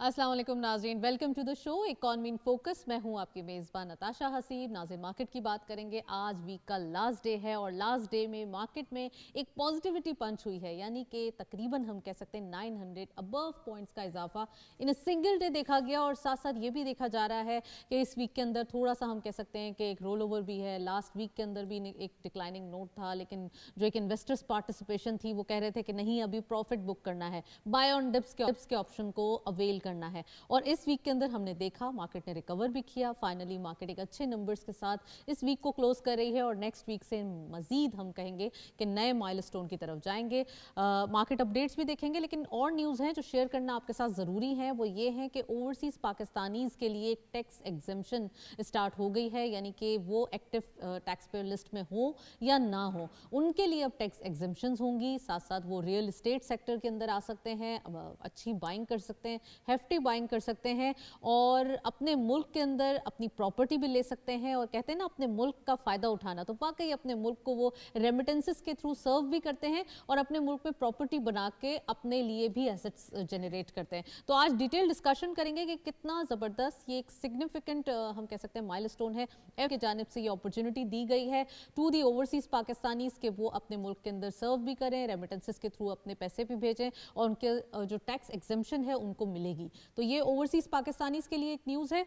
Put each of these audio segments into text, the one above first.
अस्सलाम वालेकुम नाज़रीन, welcome to the show economy in focus. मैं हूं आपकी मेज़बान नताशा हसीब। नाज़रीन, मार्केट की बात करेंगे। आज वीक का लास्ट डे है और लास्ट डे में मार्केट में एक पॉजिटिविटी पंच हुई है, यानी कि तकरीबन हम कह सकते हैं 900 अबव पॉइंट्स का इजाफा इन अ सिंगल डे देखा गया। और साथ साथ ये भी देखा जा रहा है कि इस वीक के अंदर थोड़ा सा हम कह सकते हैं कि एक रोल ओवर भी है। लास्ट वीक के अंदर भी एक डिक्लाइनिंग नोट था, लेकिन जो एक इन्वेस्टर्स पार्टिसिपेशन थी वो कह रहे थे कि नहीं, अभी प्रॉफिट बुक करना है, बाय ऑन डिप्स के ऑप्शन को अवेल करना है। और इस वीक के अंदर हमने देखा मार्केट ने रिकवर भी किया। फाइनली मार्केट एक अच्छे नंबर्स के साथ इस वीक को क्लोज कर रही है और नेक्स्ट वीक से मजीद हम कहेंगे कि नए माइलस्टोन की तरफ जाएंगे। मार्केट अपडेट्स भी देखेंगे, लेकिन और न्यूज़ हैं जो शेयर करना आपके साथ ज़रूरी है। वो ये है कि ओवरसीज़ पाकिस्तानीज़ के लिए एक टैक्स एग्जेम्पशन स्टार्ट हो गई है, यानी कि वो एक्टिव टैक्स पेयर लिस्ट में हो या ना हो, उनके लिए अब टैक्स एग्जेम्पशंस होंगी। साथ साथ वो रियल एस्टेट सेक्टर के अंदर आ सकते हैं, अच्छी बाइंग कर सकते हैं, हेफ्टी बाइंग कर सकते हैं और अपने मुल्क के अंदर अपनी प्रॉपर्टी भी ले सकते हैं। और कहते हैं ना, अपने मुल्क का फ़ायदा उठाना, तो वाकई अपने मुल्क को वो रेमिटेंसेस के थ्रू सर्व भी करते हैं और अपने मुल्क में प्रॉपर्टी बना के अपने लिए भी एसेट्स जनरेट करते हैं। तो आज डिटेल डिस्कशन करेंगे कि कितना ज़बरदस्त ये एक सिग्निफिकेंट हम कह सकते हैं माइलस्टोन है की जानिब से ये अपॉर्चुनिटी दी गई है टू दी ओवरसीज़ पाकिस्तानीज़ के वो अपने मुल्क के अंदर सर्व भी करें, रेमिटेंसेस के थ्रू अपने पैसे भी भेजें और उनके जो टैक्स एग्जेम्पशन है उनको मिलेगी। तो ये ओवरसीज़ पाकिस्तानीज़ के लिए एक न्यूज़ है।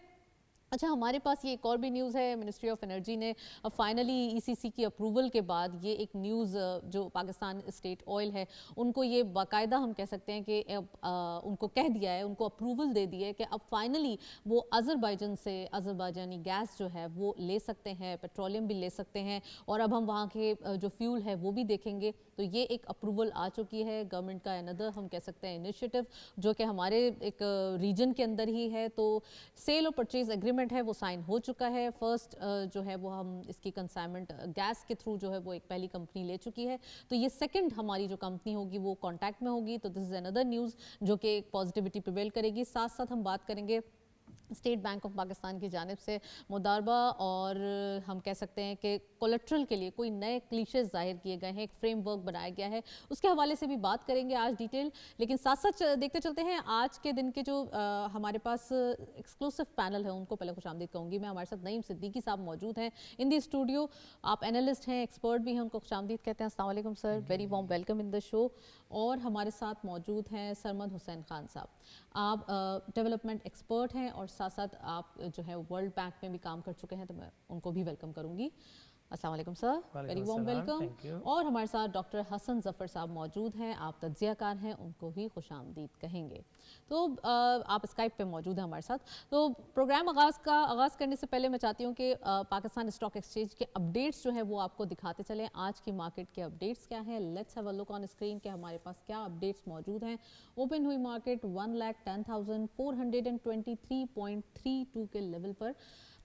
अच्छा, हमारे पास ये एक और भी न्यूज़ है। मिनिस्ट्री ऑफ एनर्जी ने फाइनली ईसीसी की अप्रूवल के बाद ये एक न्यूज़ जो पाकिस्तान स्टेट ऑयल है उनको ये बाकायदा हम कह सकते हैं कि उनको कह दिया है, उनको अप्रूवल दे दी है कि अब फाइनली वो अज़रबैजान से अज़रबैजानी गैस जो है वो ले सकते हैं, पेट्रोलियम भी ले सकते हैं और अब हम वहाँ के जो फ्यूल है वो भी देखेंगे। तो ये एक अप्रूवल आ चुकी है गवर्नमेंट का अनदर हम कह सकते हैं इनिशिएटिव, जो कि हमारे एक रीजन के अंदर ही है। तो सेल और परचेज एग्रीमेंट है वो साइन हो चुका है। फर्स्ट जो है वो हम इसकी कंसाइनमेंट गैस के थ्रू जो है वो एक पहली कंपनी ले चुकी है। तो ये सेकंड हमारी जो कंपनी होगी वो कांटेक्ट में होगी। तो दिस इज अनदर न्यूज़ जो कि एक पॉजिटिविटी प्रिवेल करेगी। साथ साथ हम बात करेंगे स्टेट बैंक ऑफ पाकिस्तान की जानिब से मुदारबा और हम कह सकते हैं कि कोलेट्रल के लिए कोई नए क्लीशेस जाहिर किए गए हैं, एक फ्रेमवर्क बनाया गया है, उसके हवाले से भी बात करेंगे आज डिटेल। लेकिन साथ साथ देखते चलते हैं आज के दिन के जो हमारे पास एक्सक्लूसिव पैनल है उनको पहले खुशामदीद कहूँगी मैं। हमारे साथ नईम सिद्दीकी साहब मौजूद हैं इन दी स्टूडियो। आप एनालिस्ट हैं, एक्सपर्ट भी हैं, उनको खुशामदीद कहते हैं। अस्सलाम वालेकुम sir, very warm welcome in the show. और हमारे साथ मौजूद हैं सरमद हुसैन खान साहब, आप डेवलपमेंट एक्सपर्ट हैं और साथ साथ आप जो है वर्ल्ड बैंक में भी काम कर चुके हैं, तो मैं उनको भी वेलकम करूंगी। अस्सलाम वालेकुम सर, वेरी वार्म वेलकम। और हमारे साथ डॉक्टर हसन जफ़र साहब मौजूद हैं, आप तज्ज़ियाकार हैं, उनको भी खुशामदीद कहेंगे। तो आप स्काइप पे मौजूद हैं हमारे साथ। तो प्रोग्राम आगाज़ करने से पहले मैं चाहती हूँ कि पाकिस्तान स्टॉक एक्सचेंज के अपडेट्स जो है वो आपको दिखाते चलें। आज की मार्केट के अपडेट्स क्या हैं, let's have a look on screen के हमारे पास क्या अपडेट्स मौजूद हैं। ओपन हुई मार्केट 1,10,423.32 के लेवल पर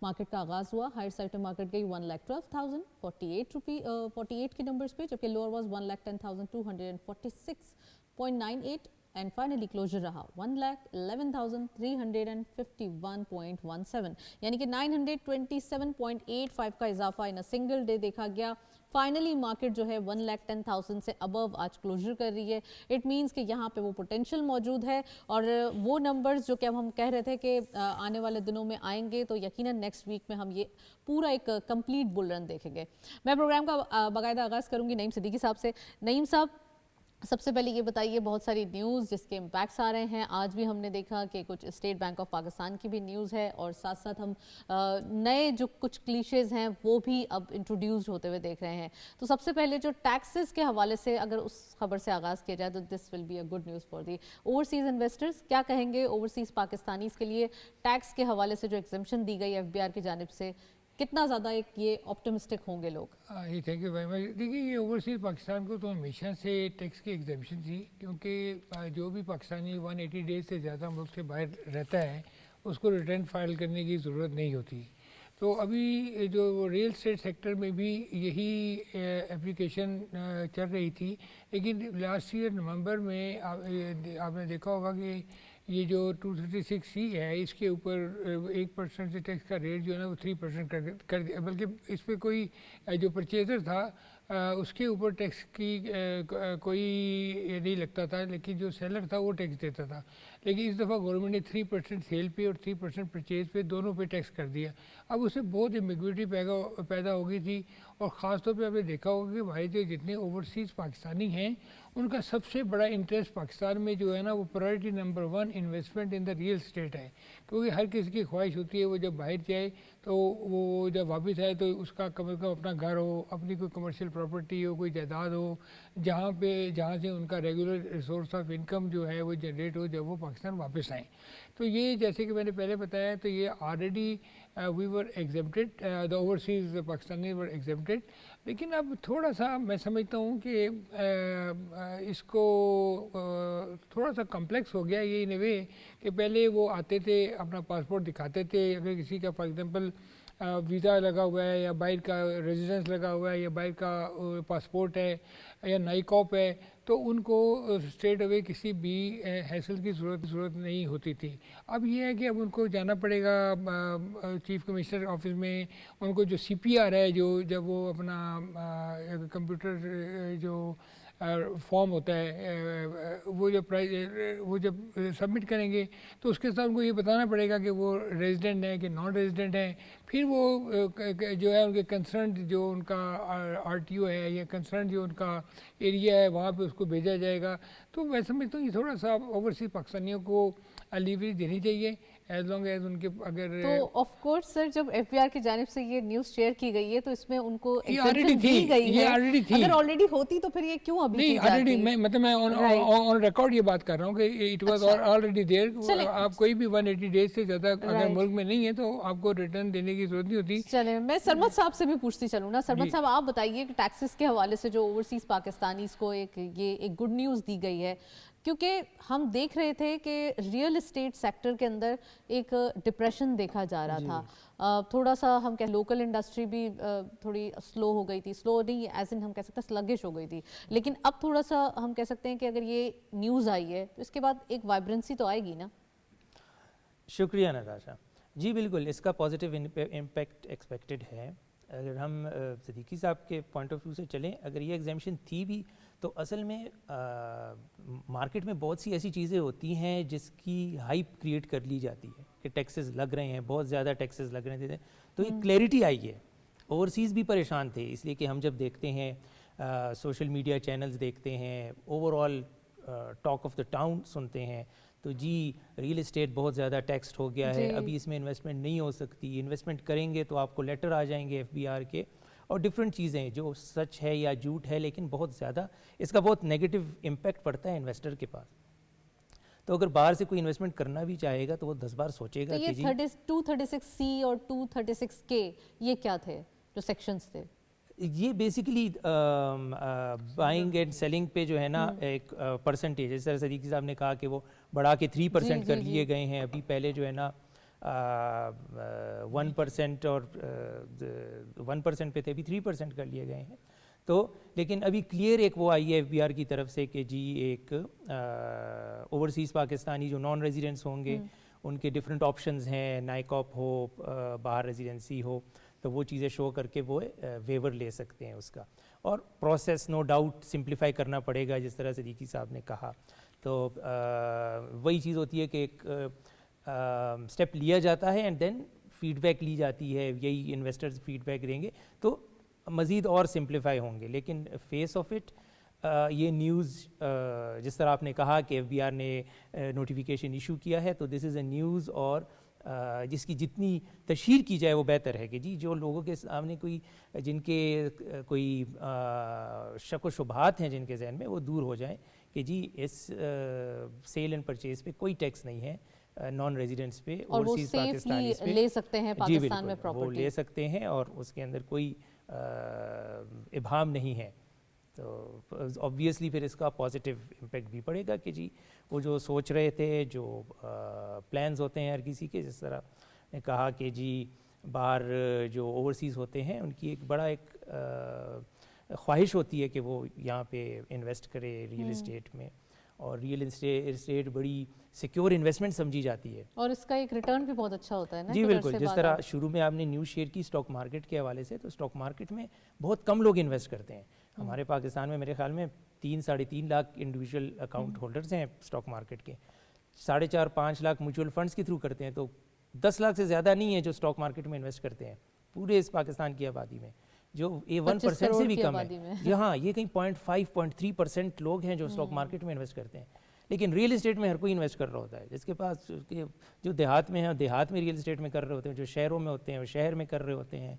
मार्केट का आगाज़ हुआ। हायर साइड पे मार्केट गई 1,12,048 के नंबर्स पे, जबकि lower was 1,10,246.98 and finally closure रहा 1,11,351.17, यानी कि 927.85 का इजाफा इन अ सिंगल डे देखा गया। फाइनली मार्केट जो है 1,10,000 से अबव आज क्लोजर कर रही है। इट मींस कि यहाँ पे वो पोटेंशियल मौजूद है और वो नंबर्स जो कि अब हम कह रहे थे कि आने वाले दिनों में आएंगे, तो यकीनन नेक्स्ट वीक में हम ये पूरा एक कंप्लीट बुल रन देखेंगे। मैं प्रोग्राम का बाकायदा आगाज़ करूँगी नईम सिद्दीकी साहब से। नईम साहब, सबसे पहले ये बताइए, बहुत सारी न्यूज़ जिसके इम्पैक्ट्स आ रहे हैं। आज भी हमने देखा कि कुछ स्टेट बैंक ऑफ पाकिस्तान की भी न्यूज़ है और साथ साथ हम नए जो कुछ क्लीशेज हैं वो भी अब इंट्रोड्यूस्ड होते हुए देख रहे हैं। तो सबसे पहले जो टैक्सेस के हवाले से अगर उस खबर से आगाज़ किया जाए तो this will be a good news for the overseas investors. क्या कहेंगे ओवरसीज़ पाकिस्तानीज़ के लिए टैक्स के हवाले से जो एग्जेम्पशन दी गई FBR की जानिब से, कितना ज़्यादा एक ये ऑप्टिमिस्टिक होंगे लोग? Thank you very much. देखिए, ये ओवरसीज़ पाकिस्तान को तो हमेशा से टैक्स की एग्जेम्पशन थी, क्योंकि जो भी पाकिस्तानी 180 डेज से ज़्यादा मुल्क से बाहर रहता है उसको रिटर्न फाइल करने की ज़रूरत नहीं होती। तो अभी जो रियल एस्टेट सेक्टर में भी यही एप्लीकेशन चल रही थी, लेकिन लास्ट ईयर नवंबर में आपने देखा होगा कि ये जो 236C है इसके ऊपर 1% से टैक्स का रेट जो है ना वो 3% कर दिया। बल्कि इस पर कोई जो परचेज़र था اس کے اوپر ٹیکس کی کوئی نہیں لگتا تھا، لیکن جو سیلر تھا وہ ٹیکس دیتا تھا. لیکن اس دفعہ گورنمنٹ نے 3% سیل پہ اور 3% پرچیز پہ دونوں پہ ٹیکس کر دیا. اب اس سے بہت ایمبیگوٹی پیدا ہو گئی تھی، اور خاص طور پہ آپ نے دیکھا ہوگا کہ بھائی جو جتنے اوورسیز پاکستانی ہیں ان کا سب سے بڑا انٹرسٹ پاکستان میں جو ہے نا وہ priority number 1 investment in the real estate ہے. کیونکہ ہر کسی کی خواہش ہوتی ہے وہ جب باہر جائے تو وہ جب واپس آئے تو اس کا کم از کم اپنا گھر ہو، اپنی کوئی کمرشل پراپرٹی ہو، کوئی جائیداد ہو، جہاں سے ان کا ریگولر ریسورس آف انکم جو ہے وہ جنریٹ ہو جب وہ پاکستان واپس آئیں. تو یہ جیسے کہ میں نے پہلے بتایا تو یہ already we were exempted, the overseas Pakistani were exempted. لیکن اب تھوڑا سا میں سمجھتا ہوں کہ اس کو تھوڑا سا کمپلیکس ہو گیا یہ ان اے وے کہ پہلے وہ آتے تھے اپنا پاسپورٹ دکھاتے تھے، اگر کسی کا فار ایگزامپل ویزا لگا ہوا ہے یا باہر کا ریزیڈنس لگا ہوا ہے یا باہر کا پاسپورٹ ہے یا نئی کاپ ہے تو ان کو اسٹریٹ اوے کسی بھی حیثیت کی ضرورت نہیں ہوتی تھی. اب یہ ہے کہ اب ان کو جانا پڑے گا چیف کمشنر آفس میں، ان کو جو سی پی آر ہے جو جب وہ اپنا کمپیوٹر جو فارم ہوتا ہے وہ جب سبمٹ کریں گے تو اس کے ساتھ ان کو یہ بتانا پڑے گا کہ وہ ریزیڈنٹ ہیں کہ نان ریزیڈنٹ ہیں. پھر وہ جو ہے ان کے کنسرنڈ جو ان کا آر ٹی او ہے یا کنسرنڈ جو ان کا ایریا ہے وہاں پہ اس کو بھیجا جائے گا. تو میں سمجھتا ہوں یہ تھوڑا سا اوورسیز پاکستانیوں کو لیوریج دینی چاہیے ایز لانگ ایز ان کے اگر تو آف کورس سر جب ایف بی آر کی جانب سے یہ نیوز شیئر کی گئی ہے تو اس میں ان کو یہ آلریڈی تھی اگر آلریڈی ہوتی تو پھر یہ کیوں ابھی نہیں آلریڈی میں آن ریکارڈ یہ بات کر رہا ہوں کہ اٹ واز آلریڈی دیر. آپ کوئی بھی 180 ڈیز سے زیادہ اگر ملک میں نہیں ہے تو آپ کو ریٹرن دینے کی ضرورت نہیں ہوتی. چلیں میں سرمد صاحب سے بھی پوچھتی چلوں نا. سرمد صاحب آپ بتائیے کہ ٹیکسز کے حوالے سے جو اوورسیز پاکستانیز کو ایک گڈ نیوز دی گئی ہے، کیونکہ ہم دیکھ رہے تھے کہ ریئل اسٹیٹ سیکٹر کے اندر ایک ڈپریشن دیکھا جا رہا تھا. تھوڑا سا ہم لوکل انڈسٹری بھی تھوڑی سلو ہو گئی تھی، سلو نہیں ایز ان ہم کہہ سکتے ہیں سلگش ہو گئی تھی. لیکن اب تھوڑا سا ہم کہہ سکتے ہیں کہ اگر یہ نیوز آئی ہے تو اس کے بعد ایک وائبرنسی تو آئے گی نا. شکریہ نتاشا. جی بالکل اس کا پازیٹیو امپیکٹ ایکسپیکٹڈ ہے. اگر ہم صدیقی صاحب کے پوائنٹ آف ویو سے چلیں، اگر یہ ایگزیمشن تھی بھی تو اصل میں مارکیٹ میں بہت سی ایسی چیزیں ہوتی ہیں جس کی ہائپ کریٹ کر لی جاتی ہے کہ ٹیکسز لگ رہے ہیں، بہت زیادہ ٹیکسز لگ رہے تھے، تو ایک کلیئرٹی آئی ہے. اوورسیز بھی پریشان تھے اس لیے کہ ہم جب دیکھتے ہیں سوشل میڈیا چینلز دیکھتے ہیں، over all talk of the town سنتے ہیں تو جی ریئل اسٹیٹ بہت زیادہ ٹیکسڈ ہو گیا ہے، ابھی اس میں انویسٹمنٹ نہیں ہو سکتی، انویسٹمنٹ کریں گے تو آپ کو لیٹر آ جائیں گے ایف بی آر کے، اور ڈفرینٹ چیزیں جو سچ ہے یا جھوٹ ہے، لیکن بہت زیادہ اس کا بہت نیگیٹو امپیکٹ پڑتا ہے انویسٹر کے پاس. تو اگر باہر سے کوئی انویسٹمنٹ کرنا بھی چاہے گا تو وہ 10 بار سوچے گا کہ جی 236C اور 236K یہ کیا تھے جو سیکشنز تھے؟ یہ بیسیکلی بائنگ اینڈ سیلنگ پہ جو ہے نا ایک پرسنٹیج، جیسے سر صدیقی صاحب نے کہا کہ وہ بڑھا کے 3% کر لیے گئے ہیں. ابھی پہلے جو ہے نا 1% اور 1% پہ تھے، ابھی 3% کر لیے گئے ہیں. تو لیکن ابھی کلیئر ایک وہ آئی ہے ایف بی آر کی طرف سے کہ جی ایک اوورسیز پاکستانی جو نان ریزیڈنٹس ہوں گے ان کے ڈفرینٹ آپشنز ہیں، نائکاپ ہو، باہر ریزیڈنسی ہو، تو وہ چیزیں شو کر کے وہ ویور لے سکتے ہیں اس کا. اور پروسیس نو ڈاؤٹ سمپلیفائی کرنا پڑے گا جس طرح صدیقی صاحب نے کہا. تو وہی چیز ہوتی ہے کہ ایک اسٹیپ لیا جاتا ہے اینڈ دین فیڈ بیک لی جاتی ہے، یہی انویسٹرز فیڈ بیک دیں گے تو مزید اور سمپلیفائی ہوں گے. لیکن فیس آف اٹ یہ نیوز جس طرح آپ نے کہا کہ ایف بی آر نے نوٹیفیکیشن ایشو کیا ہے تو دس از اے نیوز، اور جس کی جتنی تشہیر کی جائے وہ بہتر ہے کہ جی جو لوگوں کے سامنے جن کے کوئی شک و شبہات ہیں جن کے ذہن میں وہ دور ہو جائیں کہ جی اس سیل اینڈ پرچیز پہ کوئی ٹیکس نہیں ہے نان ریزیڈنٹس پہ، اوورسیز پاکستانیز پہ لے سکتے ہیں پاکستان میں پراپرٹی، وہ لے سکتے ہیں اور اس کے اندر کوئی ابہام نہیں ہے. تو آبویسلی پھر اس کا پازیٹیو امپیکٹ بھی پڑے گا کہ جی وہ جو سوچ رہے تھے، جو پلانز ہوتے ہیں ہر کسی کے، جس طرح نے کہا کہ جی باہر جو اوورسیز ہوتے ہیں ان کی ایک خواہش ہوتی ہے کہ وہ یہاں پہ انویسٹ کرے ریئل اسٹیٹ میں، اور ریئل اسٹیٹ بڑی سیکیور انویسٹمنٹ سمجھی جاتی ہے. اور اس کا ایک ریٹرن بھی بہت اچھا ہوتا ہے نا. جی بالکل, جس طرح شروع میں آپ نے نیوز شیئر کی اسٹاک مارکیٹ کے حوالے سے, تو اسٹاک مارکیٹ میں بہت کم لوگ انویسٹ کرتے ہیں. ہمارے پاکستان میں میرے خیال میں 3-3.5 لاکھ انڈیویجول اکاؤنٹ ہولڈرز ہیں اسٹاک مارکیٹ کے, 4.5-5 لاکھ میوچول فنڈس کے تھرو کرتے ہیں, تو 10 لاکھ سے زیادہ نہیں ہے جو اسٹاک مارکیٹ میں انویسٹ کرتے ہیں پورے اس پاکستان کی آبادی میں, جو 1% سے بھی کم ہے. یہاں یہ کہیں 0.5-0.3% لوگ ہیں جو اسٹاک مارکیٹ میں انویسٹ کرتے ہیں. لیکن ریئل اسٹیٹ میں ہر کوئی انویسٹ کر رہا ہوتا ہے, جس کے پاس جو دیہات میں ہیں دیہات میں ریئل اسٹیٹ میں کر رہے ہوتے ہیں, جو شہروں میں ہوتے ہیں وہ شہر میں کر رہے ہوتے ہیں,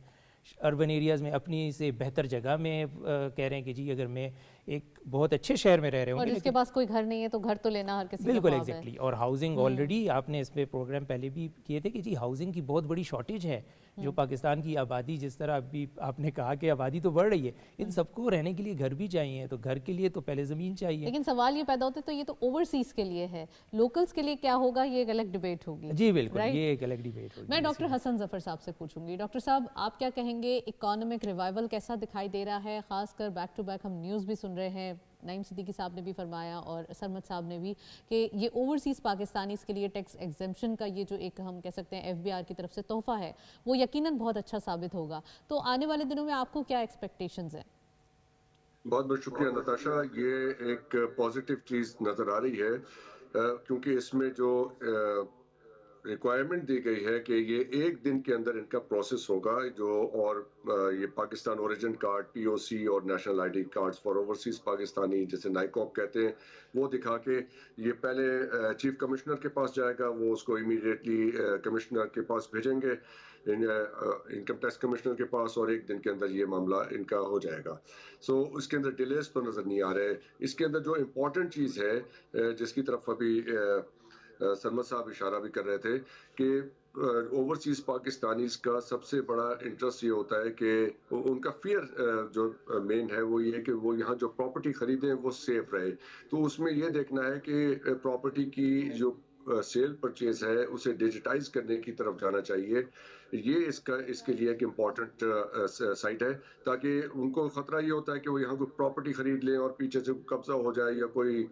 اربن ایریاز میں اپنی سے بہتر جگہ میں کہہ رہے ہیں کہ جی اگر میں ایک بہت اچھے شہر میں رہ رہے ہوں اور جس کے پاس کوئی گھر نہیں ہے تو گھر تو لینا ہر کسی کا بالکل خواب ہے. ایگزیکٹلی. اور ہاؤسنگ آلریڈی آپ نے اس پہ پروگرام پہلے بھی کیے تھے کہ جی ہاؤسنگ کی بہت بڑی شارٹیج ہے, جو پاکستان کی آبادی, جس طرح ابھی آپ نے کہا کہ آبادی تو بڑھ رہی ہے, ان سب کو رہنے کے لیے گھر بھی چاہیے, تو گھر کے لیے تو پہلے زمین چاہیے. لیکن سوال یہ پیدا ہوتا ہے تو یہ تو اوورسیز کے لیے ہے, لوکلز کے لیے کیا ہوگا یہ ایک الگ ڈیبیٹ ہوگی. جی بالکل, یہ ایک الگ ڈیبیٹ ہوگی. میں ڈاکٹر حسن ظفر صاحب سے پوچھوں گی. ڈاکٹر صاحب آپ کیا کہیں گے, اکانومک ریوائول کیسا دکھائی دے رہا ہے, خاص کر بیک ٹو بیک ہم نیوز بھی سن رہے ہیں, نعیم صدیقی صاحب نے بھی فرمایا اور سرمد صاحب نے بھی, کہ یہ اوورسیز پاکستانیز کے لیے ٹیکس ایگزمپشن کا یہ جو ایک ہم کہہ سکتے ہیں FBR کی طرف سے تحفہ ہے وہ یقیناً بہت اچھا ثابت ہوگا. تو آنے والے دنوں میں آپ کو کیا ایکسپیکٹیشنز ہیں؟ بہت بہت شکریہ نتاشا, یہ ایک پازیٹیو چیز نظر آ رہی ہے, کیونکہ اس میں جو ریکوائرمنٹ دی گئی ہے کہ یہ 1 دن کے اندر ان کا پروسیس ہوگا, جو اور یہ پاکستان اوریجن کارڈ, POC اور national ID cards for overseas Pakistani جسے نائکوپ کہتے ہیں, وہ دکھا کے یہ پہلے چیف کمشنر کے پاس جائے گا, وہ اس کو امیڈیٹلی کمشنر کے پاس بھیجیں گے, انکم ٹیکس کمشنر کے پاس, اور 1 دن کے اندر یہ معاملہ ان کا ہو جائے گا. سو اس کے اندر ڈیلیز تو نظر نہیں آ رہے. اس کے اندر جو امپورٹنٹ چیز ہے جس کی طرف ابھی سرمد صاحب اشارہ بھی کر رہے تھے, کہ اوورسیز پاکستانیز کا سب سے بڑا انٹرسٹ یہ ہوتا ہے کہ ان کا فیئر جو مین ہے وہ یہ کہ وہ یہاں جو پراپرٹی خریدیں وہ سیف رہے. تو اس میں یہ دیکھنا ہے کہ پراپرٹی کی جو سیل پرچیز ہے اسے ڈیجیٹائز کرنے کی طرف جانا چاہیے. یہ اس کے لیے ایک امپورٹنٹ سائٹ ہے, تاکہ ان کو خطرہ یہ ہوتا ہے کہ وہ یہاں کوئی پراپرٹی خرید لیں اور پیچھے سے قبضہ ہو جائے یا کوئی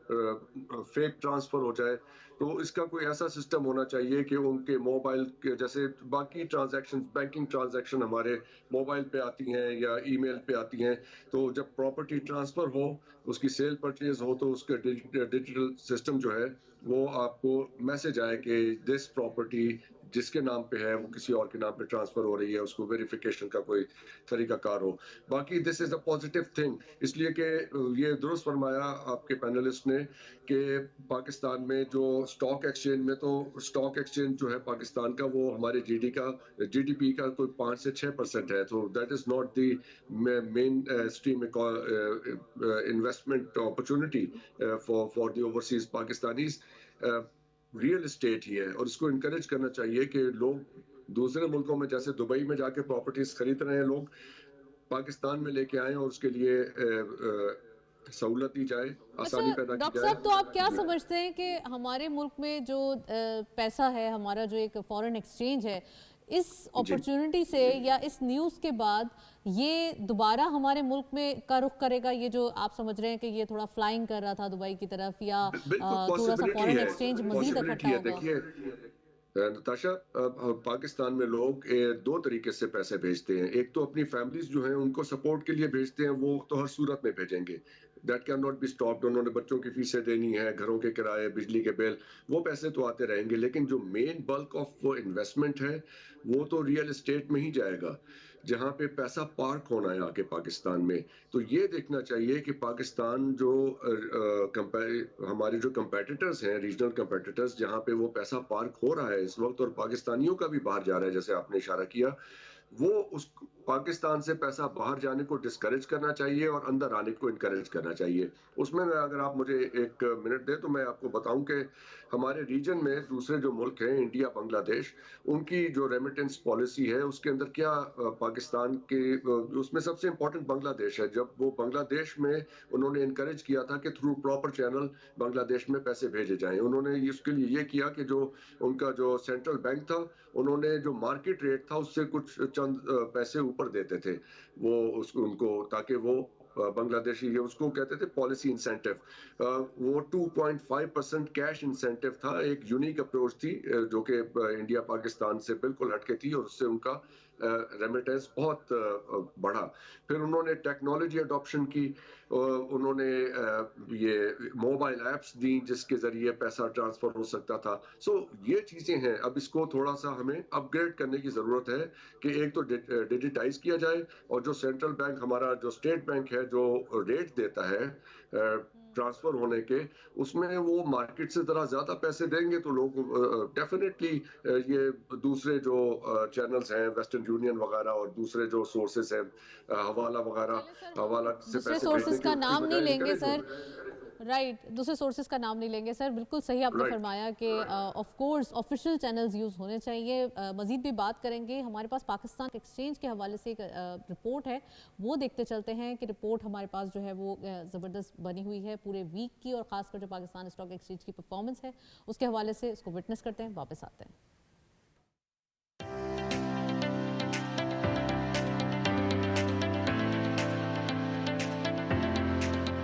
فیک ٹرانسفر ہو جائے. تو اس کا کوئی ایسا سسٹم ہونا چاہیے کہ ان کے موبائل کے جیسے باقی ٹرانزیکشن, بینکنگ ٹرانزیکشن ہمارے موبائل پہ آتی ہیں یا ای میل پہ آتی ہیں, تو جب پراپرٹی ٹرانسفر ہو, اس کی سیل پرچیز ہو, تو اس کا ڈیجیٹل سسٹم جو ہے وہ آپ کو میسج آئے کہ دس پراپرٹی جس کے نام پہ ہے وہ کسی اور کے نام پہ ٹرانسفر ہو رہی ہے, اس کو ویریفیکیشن کا کوئی طریقہ کار ہو. باقی دس از اے پازیٹیو تھنگ, اس لیے کہ یہ درست فرمایا آپ کے پینلسٹ نے کہ پاکستان میں جو اسٹاک ایکسچینج میں, تو اسٹاک ایکسچینج جو ہے پاکستان کا وہ ہمارے GDP کا کوئی 5 سے 6% ہے. تو that is not the mainstream investment opportunity for the overseas Pakistanis. Real estate ہی ہے, اور اس کو انکریج کرنا چاہیے کہ لوگ دوسرے ملکوں میں جیسے دبئی میں جا کے پراپرٹیز خرید رہے ہیں, لوگ پاکستان میں لے کے آئیں اور اس کے لیے سہولت دی جائے, آسانی پیدا کی ڈاکٹر جائے. صاحب تو آپ کیا سمجھتے ہیں کہ ہمارے ملک میں جو پیسہ ہے, ہمارا جو ایک فورن ایکسچینج ہے, اس اپرچونٹی سے یا اس نیوز کے بعد یہ دوبارہ ہمارے ملک میں کا رخ کرے گا؟ یہ جو آپ سمجھ رہے ہیں کہ یہ تھوڑا فلائنگ کر رہا تھا دبئی کی طرف, یا تھوڑا سا فورن ایکسچینج مزید اکٹھا ہوگا؟ دیکھیے نتاشا, پاکستان میں لوگ 2 طریقے سے پیسے بھیجتے ہیں. ایک تو اپنی فیملیز جو ہیں ان کو سپورٹ کے لیے بھیجتے ہیں, وہ تو ہر صورت میں بھیجیں گے, that can not be stopped. انہوں نے بچوں کی فیسیں دینی ہے, گھروں کے کرائے, بجلی کے بل, وہ پیسے تو آتے رہیں گے. لیکن جو مین بلک آف انویسٹمنٹ ہے وہ تو ریئل اسٹیٹ میں ہی جائے گا, جہاں پہ پیسہ پارک ہونا ہے آگے پاکستان میں. تو یہ دیکھنا چاہیے کہ پاکستان جو ہمارے جو کمپیٹیٹرز ہیں, ریجنل کمپیٹیٹرز, جہاں پہ وہ پیسہ پارک ہو رہا ہے اس وقت, اور پاکستانیوں کا بھی باہر جا رہا ہے جیسے آپ نے اشارہ کیا, وہ اس پاکستان سے پیسہ باہر جانے کو ڈسکریج کرنا چاہیے اور اندر آنے کو انکریج کرنا چاہیے. اس میں اگر آپ مجھے 1 منٹ دیں تو میں آپ کو بتاؤں کہ ہمارے ریجن میں دوسرے جو ملک ہیں, انڈیا, بنگلہ دیش, ان کی جو ریمیٹنس پالیسی ہے اس کے اندر کیا پاکستان کے, اس میں سب سے امپورٹنٹ بنگلہ دیش ہے. جب وہ بنگلہ دیش میں انہوں نے انکریج کیا تھا کہ تھرو پراپر چینل بنگلہ دیش میں پیسے بھیجے جائیں, انہوں نے اس کے لیے یہ کیا کہ جو ان کا جو سینٹرل بینک تھا, انہوں نے جو مارکیٹ ریٹ تھا اس سے کچھ چند پیسے اوپر دیتے تھے وہ ان کو, تاکہ وہ बांग्लादेशी, ये उसको कहते थे पॉलिसी इंसेंटिव, वो 2.5% कैश इंसेंटिव था, एक यूनिक अप्रोच थी जो कि इंडिया पाकिस्तान से बिल्कुल हटके थी और उससे उनका रेमिटेंस बहुत बढ़ा। फिर उन्होंने टेक्नोलॉजी अडॉप्शन की, उन्होंने ये मोबाइल ऐप्स दी जिसके ज़रिए पैसा ट्रांसफ़र हो सकता था। सो ये चीज़ें हैं, अब इसको थोड़ा सा हमें अपग्रेड करने की ज़रूरत है कि एक तो डिजिटाइज किया जाए, और जो सेंट्रल बैंक हमारा जो स्टेट बैंक है जो रेट देता है ट्रांसफर होने के, उसमें वो मार्केट से ज़रा ज़्यादा पैसे देंगे तो लोग डेफिनेटली ये दूसरे जो चैनल्स हैं, वेस्टर्न यूनियन वगैरह और दूसरे जो सोर्सेस हैं, हवाला वगैरह, हवाला से दूसरे पैसे सोर्सेज भेजने का की नाम नहीं लेंगे सर, encourage राइट दूसरे सोर्सेज का नाम नहीं लेंगे सर, बिल्कुल सही आपने Right. फरमाया कि of course official channels use होने चाहिए। मज़ीद भी बात करेंगे, हमारे पास पाकिस्तान एक्सचेंज के हवाले से एक रिपोर्ट है, वो देखते चलते हैं कि रिपोर्ट हमारे पास जो है वो ज़बरदस्त बनी हुई है पूरे वीक की, और ख़ासकर जो पाकिस्तान स्टॉक एक्सचेंज की परफॉर्मेंस है उसके हवाले से इसको विटनेस करते हैं, वापस आते हैं।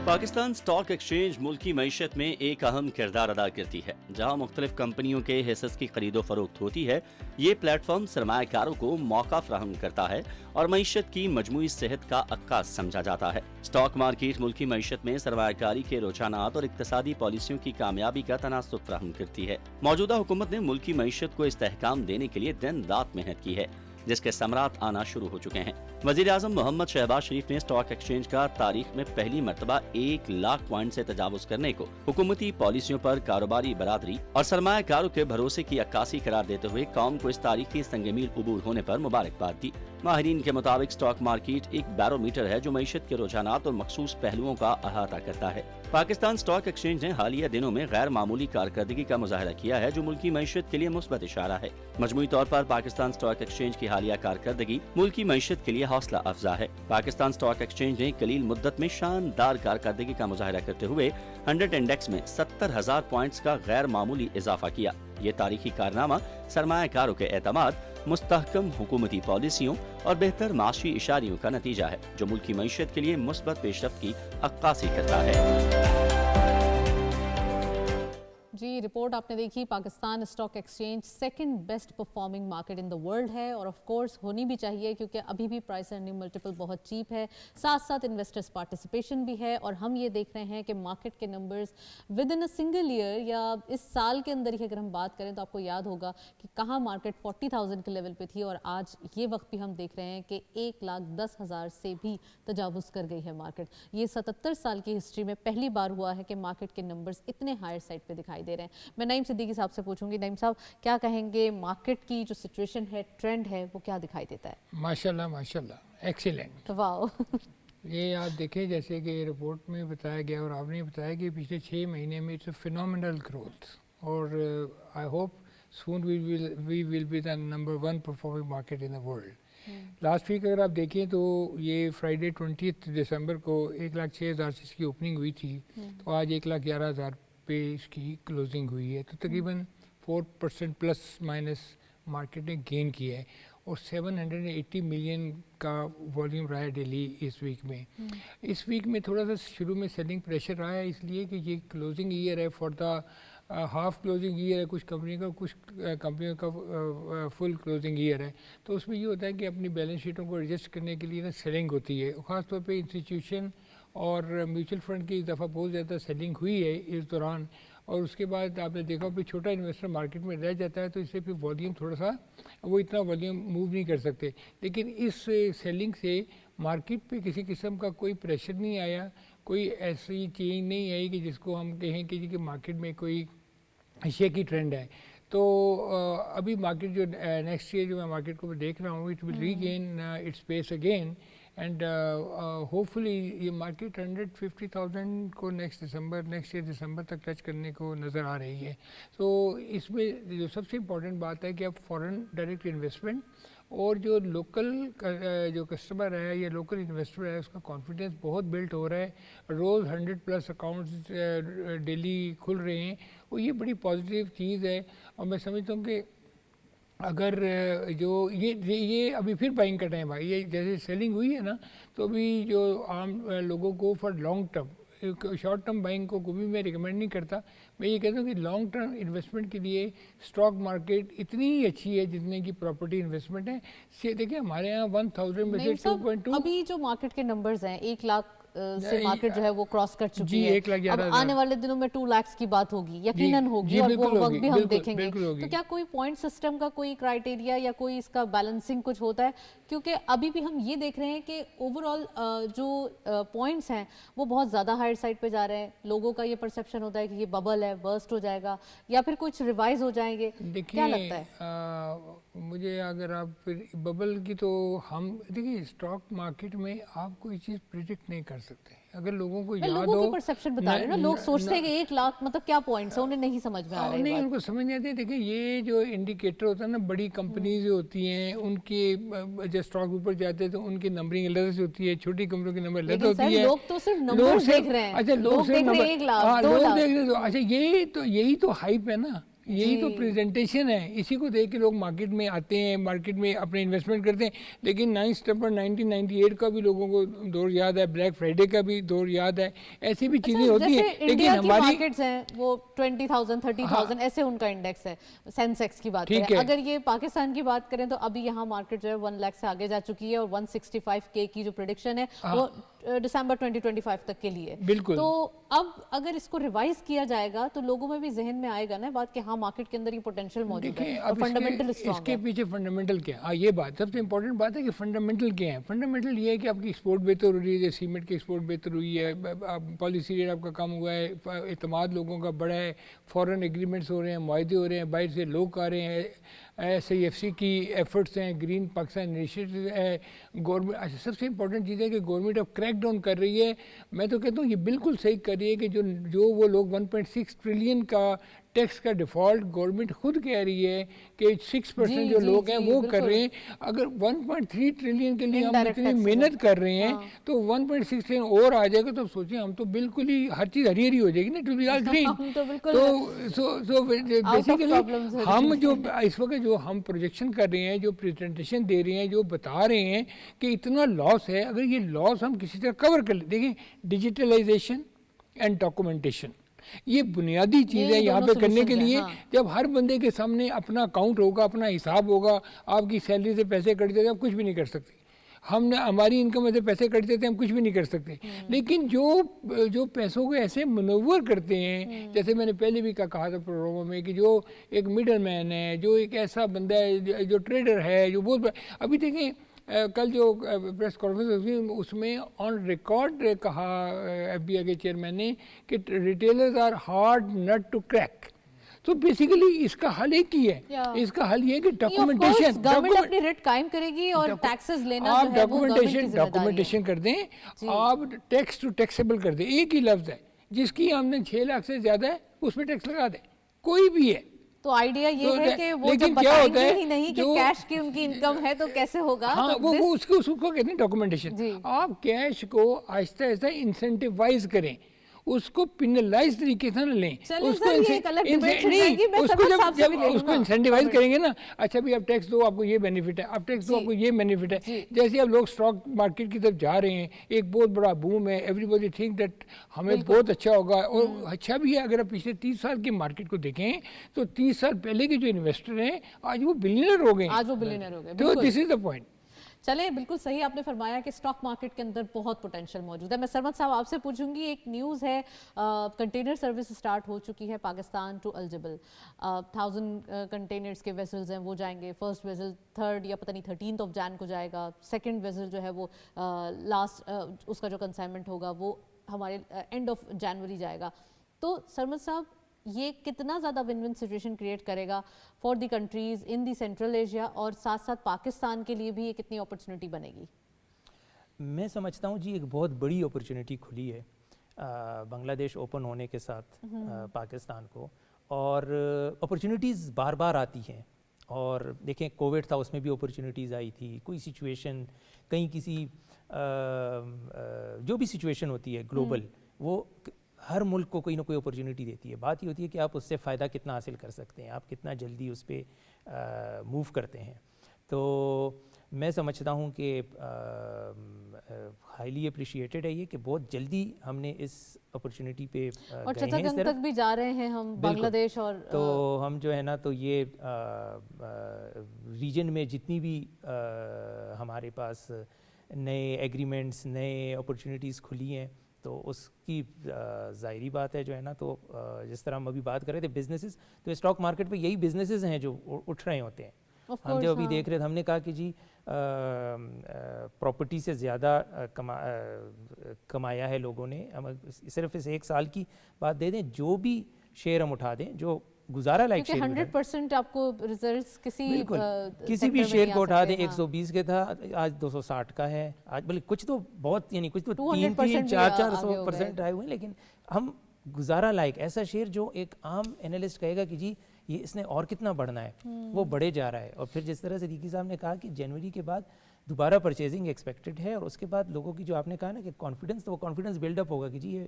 पाकिस्तान स्टॉक एक्सचेंज मुल्की मईशत में एक अहम किरदार अदा करती है। जहां मुख्तलिफ कंपनियों के हिस्सेस की खरीदो फरोख्त होती है, ये प्लेटफॉर्म सरमायाकारों को मौका फराहम करता है और मईशत की मजमूई सेहत का अक्कास समझा जाता है। स्टॉक मार्केट मुल्की मईशत में सरमायाकारी के रुझानात और इक्तसादी पॉलिसियों की कामयाबी का तनासुब फराहम करती है। मौजूदा हुकूमत ने मुल्की मईशत को इस्तेहकाम देने के लिए दिन रात मेहनत की है, जिसके समरात आना शुरू हो चुके हैं। वज़ीर-ए-आज़म मोहम्मद शहबाज शरीफ ने स्टॉक एक्सचेंज का तारीख में पहली मर्तबा 1 लाख पॉइंट से तजावुज करने को हुकूमती पॉलिसियों पर कारोबारी बरादरी और सरमायाकारों के भरोसे की अक्कासी करार देते हुए कौम को इस तारीखी संगमील अबूर होने पर मुबारकबाद दी। माहिरीन के मुताबिक स्टॉक मार्केट एक बैरोमीटर है जो मईशत के रुझानात और मखसूस पहलुओं का अहाता करता है। पाकिस्तान स्टॉक एक्सचेंज ने हालिया दिनों में गैर मामूली कारकर्दगी का मुजाहरा किया है, जो मुल्की मईशत के लिए मुस्बत इशारा है। मजमूई तौर पर पाकिस्तान स्टॉक एक्सचेंज की हालिया कारकर्दगी मुल्की मईशत के लिए हौसला अफजा है। पाकिस्तान स्टॉक एक्सचेंज ने कलील मुद्दत में शानदार कारकर्दगी का मुजाहरा करते हुए 100 इंडेक्स में 70,000 पॉइंट्स का गैर मामूली इजाफा किया। ये तारीखी कारनामा सरमायाकारों के एतमाद, मुस्तहकम हुकूमती पॉलिसियों और बेहतर माशी इशारियों का नतीजा है, जो मुल्की मईशत के लिए मुस्बत पेशरफ्त की अक्कासी करता है। जी, रिपोर्ट आपने देखी, Pakistan stock exchange second best performing market in the world है, और ऑफ कोर्स होनी भी चाहिए क्योंकि अभी भी प्राइस अर्निंग मल्टीपल बहुत चीप है, साथ साथ इन्वेस्टर्स पार्टिसिपेशन भी है। और हम ये देख रहे हैं कि मार्केट के numbers with in a single year या इस साल के अंदर ही अगर हम बात करें तो आपको याद होगा कि कहाँ मार्केट 40,000 के लेवल पे थी, और आज ये वक्त भी हम देख रहे हैं कि 1,10,000 से भी तजावुज़ कर गई है मार्केट। ये 77 साल की हिस्ट्री में पहली बार हुआ है कि मार्केट के नंबर्स इतने हायर साइड पे दिखाई दे रहे हैं। मैं नईम सिद्दीकी साहब से पूछूंगी, नईम साहब क्या कहेंगे, मार्केट की जो सिचुएशन है, ट्रेंड है, वो क्या दिखाई देता है? माशाल्लाह माशाल्लाह, एक्सीलेंट। वाह ये आप देखें जैसे कि रिपोर्ट में बताया गया और आपने बताया कि पिछले 6 महीने में इट्स अ फिनोमिनल ग्रोथ, और I hope soon we will be the number 1 performing market in the world. Last week अगर आप देखें तो ये फ्राइडे 20 दिसंबर को 1,06,000 से इसकी ओपनिंग हुई थी, तो आज 1,11,000 पे इसकी क्लोजिंग हुई है, तो तकरीबन 4% प्लस माइनस मार्केट ने गेन किया है, और 780 मिलियन का वॉल्यूम रहा है डेली इस वीक में। इस वीक में थोड़ा सा शुरू में सेलिंग प्रेशर रहा है, इसलिए कि ये क्लोजिंग ईयर है, for the half closing year है कुछ कंपनी का, कुछ कंपनियों का फुल क्लोजिंग ईयर है, तो उसमें ये होता है कि अपनी बैलेंस शीटों को एडजस्ट करने के लिए ना सेलिंग होती है। ख़ासतौर पे इंस्टीट्यूशन और म्यूचुअल फंड की इस दफ़ा बहुत ज़्यादा सेलिंग हुई है इस दौरान, और उसके बाद आपने देखा फिर छोटा इन्वेस्टर मार्केट में रह जाता है, तो इससे फिर वॉल्यूम थोड़ा सा वो इतना वॉल्यूम मूव नहीं कर सकते। लेकिन इस सेलिंग से मार्केट पे किसी किस्म का कोई प्रेशर नहीं आया, कोई ऐसी चेंज नहीं आई कि जिसको हम कहें कि मार्केट में कोई शेकी की ट्रेंड है। तो अभी मार्केट जो नेक्स्ट ईयर जो मैं मार्केट को देख रहा हूँ, it will regain its pace again, and hopefully ये मार्केट 150,000 को नेक्स्ट ईयर दिसंबर तक टच करने को नज़र आ रही है। तो इसमें जो सबसे इम्पॉर्टेंट बात है कि अब फॉरेन डायरेक्ट इन्वेस्टमेंट और जो लोकल जो कस्टमर है या लोकल इन्वेस्टर है, उसका कॉन्फिडेंस बहुत बिल्ट हो रहा है। रोज़ 100+ अकाउंट्स डेली खुल रहे हैं, और ये बड़ी पॉजिटिव चीज़ है। और मैं समझता हूँ कि अगर जो ये अभी फिर बाइंग का टाइम है, ये जैसे सेलिंग हुई है ना, तो अभी जो आम लोगों को for long term, short term buying को कभी मैं रिकमेंड नहीं करता। मैं ये कहता हूँ कि लॉन्ग टर्म इन्वेस्टमेंट के लिए स्टॉक मार्केट इतनी ही अच्छी है जितने की प्रॉपर्टी इन्वेस्टमेंट है। देखिए हमारे यहाँ 1000 में से 2.2 अभी जो मार्केट के नंबर्स हैं 1 लाख से मार्केट जो है वो क्रॉस कर चुकी जी, है। 1,11,000 अब आने वाले दिनों में 2 लाख की बात होगी, यकीनन होगी, और वो वक्त भी हम देखेंगे। तो क्या कोई पॉइंट सिस्टम का कोई क्राइटेरिया या कोई इसका बैलेंसिंग कुछ होता है? क्योंकि अभी भी हम ये देख रहे हैं कि ओवरऑल जो पॉइंट्स हैं वो बहुत ज़्यादा हायर साइड पे जा रहे हैं। लोगों का ये परसेप्शन होता है कि ये बबल है, बर्स्ट हो जाएगा, या फिर कुछ रिवाइज हो जाएंगे। क्या लगता है? मुझे अगर आप फिर बबल की, तो हम देखिए स्टॉक मार्केट में आप कोई चीज़ प्रिडिक्ट नहीं कर सकते। अगर लोगों को याद हो, लोगों की परसेप्शन बता रहे हो ना, लोग सोचते हैं कि 1 लाख मतलब क्या पॉइंट्स है, उन्हें नहीं समझ में आ रहा है। नहीं, उनको समझ नहीं आती। देखिए ये जो इंडिकेटर होता है ना, बड़ी कंपनीज होती हैं, उनके जब स्टॉक ऊपर जाते हैं तो उनकी नंबरिंग अलग से होती है, छोटी कंपनियों की नंबर अलग होती है। लोग तो सिर्फ नंबर्स देख रहे हैं। अच्छा, लोग देख रहे हैं 1 लाख, 2 लोग लाख। देख रहे हैं। अच्छा, यही तो हाइप है ना, यही तो प्रेजेंटेशन है। इसी को देख के लोग मार्केट में आते हैं, मार्केट में अपने इन्वेस्टमेंट करते हैं। लेकिन 9 सितंबर 1998 का भी लोगों को दौर याद है, ब्लैक फ्राइडे का भी दौर याद है, ऐसी भी चीजें होती हैं। लेकिन हमारी मार्केट्स हैं वो 20,000 30,000 ऐसे उनका इंडेक्स है, सेंसेक्स की बात करें। अगर ये पाकिस्तान की बात करें तो अभी यहाँ मार्केट जो है 1 लाख से आगे जा चुकी है, और 165K की जो प्रेडिक्शन है वो दिसंबर 2025 तक के लिए। बिल्कुल। तो अब अगर इसको रिवाइज किया जाएगा तो लोगों में भी जहन में आएगा ना बात कि हाँ मार्केट के अंदर ये पोटेंशियल मौजूद है और फंडामेंटल स्ट्रांग है। इसके पीछे फंडामेंटल क्या है? हाँ, ये बात सबसे इंपॉर्टेंट बात है कि फंडामेंटल क्या है। फंडामेंटल ये है कि आपकी एक्सपोर्ट बेहतर हो रही है, जैसे सीमेंट की एक्सपोर्ट बेहतर हुई है, पॉलिसी रेट आपका कम हुआ है, एतमाद लोगों का बढ़ा है, फॉरेन एग्रीमेंट्स हो रहे हैं, मुआहदे हो रहे हैं, बाहर से लोग आ रहे हैं, SIFC की एफर्ट्स हैं, ग्रीन पाकिस्तान इनिशिएटिव है, गवर्नमेंट। अच्छा, सबसे इंपॉर्टेंट चीज़ है कि गवर्नमेंट अब क्रैक डाउन कर रही है। मैं तो कहता हूँ ये बिल्कुल सही कर रही है कि जो वो लोग 1.6 ट्रिलियन का टैक्स का डिफ़ॉल्ट गवर्नमेंट खुद कह रही है कि 6% जो लोग हैं वो कर रहे हैं। अगर 1.3 ट्रिलियन के लिए हम इतनी मेहनत कर रहे हैं तो 1.6 ट्रिलियन और आ जाएगा तो सोचिए, हम तो बिल्कुल ही हर चीज़ हरी हरी हो जाएगी ना, टू बी ऑल ग्रीन। तो बेसिकली हम जो इस वक्त जो हम प्रोजेक्शन कर रहे हैं, जो प्रेजेंटेशन दे रहे हैं, जो बता रहे हैं कि इतना लॉस है, अगर ये लॉस हम किसी तरह कवर कर ले। देखिए डिजिटलाइजेशन एंड डॉक्यूमेंटेशन ये बुनियादी चीज़ है यहाँ पे करने के लिए। हाँ। जब हर बंदे के सामने अपना अकाउंट होगा, अपना हिसाब होगा, आपकी सैलरी से पैसे कट जाते हैं, आप कुछ भी नहीं कर सकते। हमने हमारी इनकम में से पैसे कट जाते हैं, हम कुछ भी नहीं कर सकते। लेकिन जो पैसों को ऐसे मनोवर करते हैं, जैसे मैंने पहले भी कहा था प्रोग्रामों में, कि जो एक मिडल मैन है, जो एक ऐसा बंदा है जो ट्रेडर है, जो बहुत अभी देखें कल जो प्रेस कॉन्फ्रेंस हुई उसमें ऑन रिकॉर्ड कहा FBI के चेयरमैन ने कि retailers are hard nut to crack. तो बेसिकली इसका हल एक ही है, इसका हल ये है कि डॉक्यूमेंटेशन, गवर्नमेंट अपनी रेट कायम करेगी और टैक्सेस लेना आप डॉक्यूमेंटेशन कर दें, आप टैक्स टू टैक्सेबल कर दें। एक ही लफ्ज है, जिसकी आमदन 6 लाख से ज्यादा है उसमें टैक्स लगा दें, कोई भी है। तो आइडिया ये है कि वो जब बताएंगे ही नहीं कि कैश की उनकी इनकम है तो कैसे होगा। हाँ, तो वो उसको कहते हैं डॉक्यूमेंटेशन। आप कैश को आहिस्ता आहिस्ता इंसेंटिवाइज करें, उसको पिनलाइज तरीके से न लें, उसको इंसेंटिवाइज करेंगे ना। अच्छा भी आप टैक्स दो, आपको ये बेनिफिट है, आप टैक्स दो, आपको ये बेनिफिट है। जैसे अब लोग स्टॉक मार्केट की तरफ जा रहे हैं, एक बहुत बड़ा बूम है, एवरीबॉडी थिंक दैट हमें बहुत अच्छा होगा, और अच्छा भी है। अगर आप पिछले 30 साल की मार्केट को देखें तो 30 साल पहले के जो इन्वेस्टर हैं आज वो बिलियनर हो गए। तो दिस इज द पॉइंट। चले, बिल्कुल सही आपने फरमाया कि स्टॉक मार्केट के अंदर बहुत पोटेंशियल मौजूद है। मैं सरमद साहब आपसे पूछूंगी, एक न्यूज़ है कंटेनर सर्विस स्टार्ट हो चुकी है पाकिस्तान टू अल्जिबल। 1000 कंटेनर्स के वेसल्स हैं वो जाएंगे। फर्स्ट वेसल 3rd या पता नहीं 13 जैन को जाएगा। सेकंड वेसल जो है वो लास्ट उसका जो कंसाइनमेंट होगा वो हमारे एंड ऑफ जनवरी जाएगा। तो सरमद साहब ये कितना ज़्यादा विन विन सिचुएशन क्रिएट करेगा for the countries in the central Asia, और साथ साथ पाकिस्तान के लिए भी ये कितनी अपॉर्चुनिटी बनेगी? मैं समझता हूँ जी एक बहुत बड़ी अपॉर्चुनिटी खुली है बांग्लादेश ओपन होने के साथ पाकिस्तान को, और अपॉर्चुनिटीज़ बार बार आती हैं। और देखें कोविड था, उसमें भी अपॉर्चुनिटीज़ आई थी। कोई सिचुएशन कहीं किसी जो भी सिचुएशन होती है ग्लोबल, वो ہر ملک کو کوئی نہ کوئی اپرچونیٹی دیتی ہے. بات یہ ہوتی ہے کہ آپ اس سے فائدہ کتنا حاصل کر سکتے ہیں, آپ کتنا جلدی اس پہ موو کرتے ہیں. تو میں سمجھتا ہوں کہ ہائیلی اپریشیٹڈ ہے یہ کہ بہت جلدی ہم نے اس اپرچونیٹی پہ اور گئے ہیں. چٹاگنگ تک بھی جا رہے ہیں ہم, بنگلہ دیش. اور تو ہم جو ہے نا تو یہ ریجن میں جتنی بھی ہمارے پاس نئے ایگریمنٹس, نئے اپرچونیٹیز کھلی ہیں, تو اس کی ظاہری بات ہے جو ہے نا, تو جس طرح ہم ابھی بات کر رہے تھے بزنسز, تو اسٹاک مارکیٹ پہ یہی بزنسز ہیں جو اٹھ رہے ہوتے ہیں. ہم جب ابھی دیکھ رہے تھے, ہم نے کہا کہ جی پراپرٹی سے زیادہ کمایا ہے لوگوں نے. ہم صرف اس ایک سال کی بات دے دیں, جو بھی شیئر ہم اٹھا دیں جو گزارا لائک شیئر, 100% آپ کو ریزلٹس کسی بھی شیئر کو اٹھا دیں, 120 کے تھا آج 260 کا ہے. آج بلکہ کچھ تو بہت, یعنی کچھ تو 300-400% آئے ہوئے ہیں, لیکن ہم گزارا لائک ایسا شیئر جو ایک عام اینالسٹ کہے گا کہ جی یہ اس نے اور کتنا بڑھنا ہے, وہ بڑھے جا رہا ہے. اور پھر جس طرح صدیقی صاحب نے کہا کہ جنوری کے بعد دوبارہ پرچیزنگ ایکسپیکٹڈ ہے, اور اس کے بعد لوگوں کی جو آپ نے کہا نا کہ کانفیڈنس, تو وہ کانفیڈنس بلڈ اپ ہوگا کہ جی یہ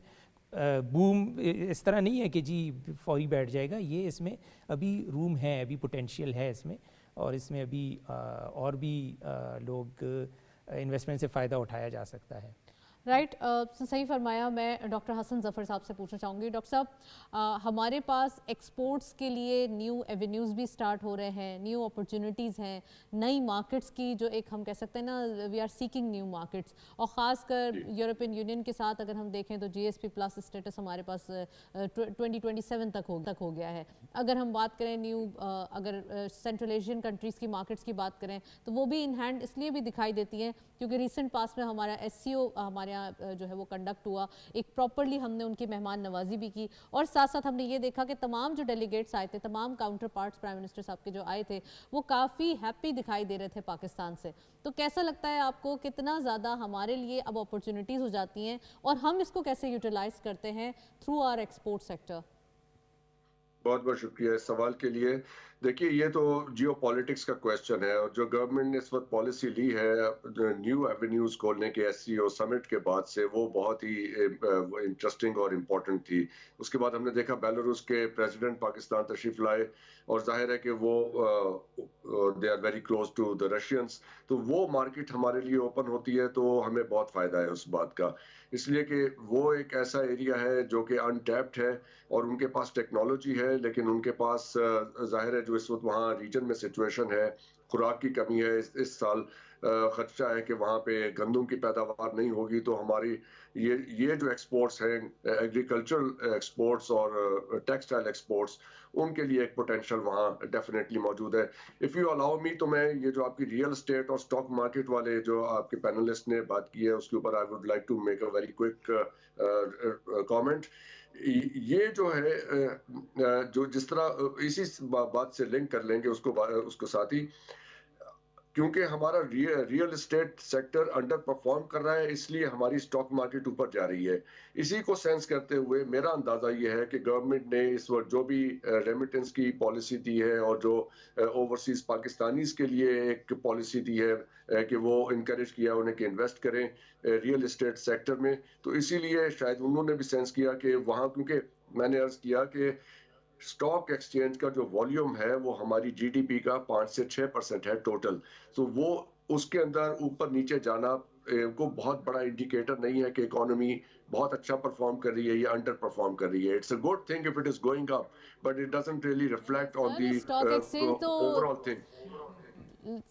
بوم اس طرح نہیں ہے کہ جی فوری بیٹھ جائے گا. یہ اس میں ابھی روم ہے, ابھی پوٹینشیل ہے اس میں, اور اس میں ابھی اور بھی لوگ انویسٹمنٹ سے فائدہ اٹھایا جا سکتا ہے. رائٹ, صحیح فرمایا. میں ڈاکٹر حسن ظفر صاحب سے پوچھنا چاہوں گی. ڈاکٹر صاحب, ہمارے پاس ایکسپورٹس کے لیے نیو ایونیوز بھی سٹارٹ ہو رہے ہیں, نیو اپرچونیٹیز ہیں, نئی مارکیٹس کی جو ایک ہم کہہ سکتے ہیں نا, we are seeking new markets. اور خاص کر یورپین یونین کے ساتھ اگر ہم دیکھیں تو جی ایس پی پلس اسٹیٹس ہمارے پاس 2027 تک ہو گیا ہے. اگر ہم بات کریں نیو, اگر سینٹرل ایشین کنٹریز کی مارکیٹس کی بات کریں تو وہ بھی ان ہینڈ اس لیے بھی دکھائی دیتی ہیں کیونکہ ریسنٹ پاس میں ہمارا SCO ہمارے یہاں جو ہے وہ کنڈکٹ ہوا, ایک پراپرلی ہم نے ان کی مہمان نوازی بھی کی, اور ساتھ ساتھ ہم نے یہ دیکھا کہ تمام جو ڈیلیگیٹس آئے تھے, تمام کاؤنٹر پارٹس پرائم منسٹر صاحب کے جو آئے تھے, وہ کافی ہیپی دکھائی دے رہے تھے پاکستان سے. تو کیسا لگتا ہے آپ کو, کتنا زیادہ ہمارے لیے اب اپرچونیٹیز ہو جاتی ہیں, اور ہم اس کو کیسے یوٹیلائز کرتے ہیں تھرو آر ایکسپورٹ سیکٹر؟ بہت بہت شکریہ اس سوال کے لیے. دیکھیے یہ تو جیو پالیٹکس کا کویسچن ہے, اور جو گورنمنٹ نے اس وقت پالیسی لی ہے نیو ایونیوز کھولنے کے SCO سمٹ کے بعد سے, وہ بہت ہی انٹرسٹنگ اور امپورٹنٹ تھی. اس کے بعد ہم نے دیکھا بیلاروس کے پریزیڈنٹ پاکستان تشریف لائے, اور ظاہر ہے کہ وہ they are very close to the Russians, تو وہ مارکیٹ ہمارے لیے اوپن ہوتی ہے تو ہمیں بہت فائدہ ہے اس بات کا, اس لیے کہ وہ ایک ایسا ایریا ہے جو کہ انٹیپڈ ہے, اور ان کے پاس ٹیکنالوجی ہے, لیکن ان کے پاس ظاہر ہے جو اس وقت وہاں ریجن میں سچویشن ہے, خوراک کی کمی ہے. اس سال خدشہ ہے کہ وہاں پہ گندم کی پیداوار نہیں ہوگی, تو ہماری یہ جو ایکسپورٹس ہیں, ایگریکلچرل ایکسپورٹس اور ٹیکسٹائل ایکسپورٹس, ان کے لیے ایک پوٹینشیل وہاں ڈیفینیٹلی موجود ہے. اف یو الاؤ می, تو میں یہ جو آپ کی ریئل اسٹیٹ اور اسٹاک مارکیٹ والے جو آپ کے پینلسٹ نے بات کی ہے, اس کے اوپر I would like to make a very quick comment. یہ جو ہے جو جس طرح اسی بات سے لنک کر لیں گے اس کو ساتھ ہی, کیونکہ ہمارا real estate sector under perform کر رہا ہے, اس لیے ہماری اسٹاک مارکیٹ اوپر جا رہی ہے. اسی کو سینس کرتے ہوئے میرا اندازہ یہ ہے کہ گورنمنٹ نے اس وقت جو بھی ریمیٹنس کی پالیسی دی ہے, اور جو اوورسیز پاکستانیز کے لیے ایک پالیسی دی ہے کہ وہ انکریج کیا انہیں کہ انویسٹ کریں ریئل اسٹیٹ سیکٹر میں, تو اسی لیے شاید انہوں نے بھی سینس کیا کہ وہاں, کیونکہ میں نے عرض کیا کہ اسٹاک ایکسچینج کا جو والیوم ہے وہ ہماری GDP کا 5 سے 6% ہے ٹوٹل, تو وہ اس کے اندر اوپر نیچے جانا کو بہت بڑا انڈیکیٹر نہیں ہے کہ اکانومی بہت اچھا پرفارم کر رہی ہے یا انڈر پرفارم کر رہی ہے. It's a good thing if it is going up, but it doesn't really reflect on the overall thing.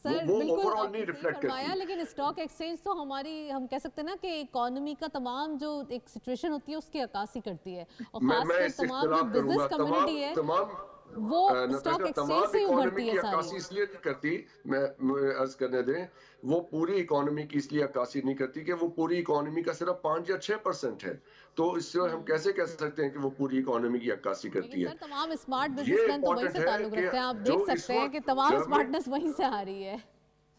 Sir وہ بالکل اوور آل آپ نہیں نے ریفلیکٹ فرمایا, کرتی. لیکن اسٹاک ایکسچینج تو ہماری, ہم کہہ سکتے ہیں نا کہ اکانومی کا تمام جو ایک سچویشن ہوتی ہے اس کی عکاسی کرتی ہے, اور خاص کر تمام جو بزنس کمیونٹی ہے وہ اسٹاک ایکسچینج سے ہی ابھرتی ہے ساری. عکاسی اس لیے نہیں کرتی, میں عرض کرنے دیں, وہ پوری اکانومی کی اس لیے عکاسی نہیں کرتی کہ وہ پوری اکانومی کا صرف 5 یا 6% ہے, تو اس سے ہم کیسے کہہ سکتے ہیں کہ وہ پوری اکانومی کی عکاسی کرتی ہے. سر تمام اسمارٹ بزنس یہ مین تو وہیں امپورٹنٹ سے ہے تعلق کہ رکھتے ہیں, آپ جو دیکھ اس سکتے ہیں وقت کہ تمام گورنمنٹ, اسمارٹنس وہیں سے آ رہی ہے.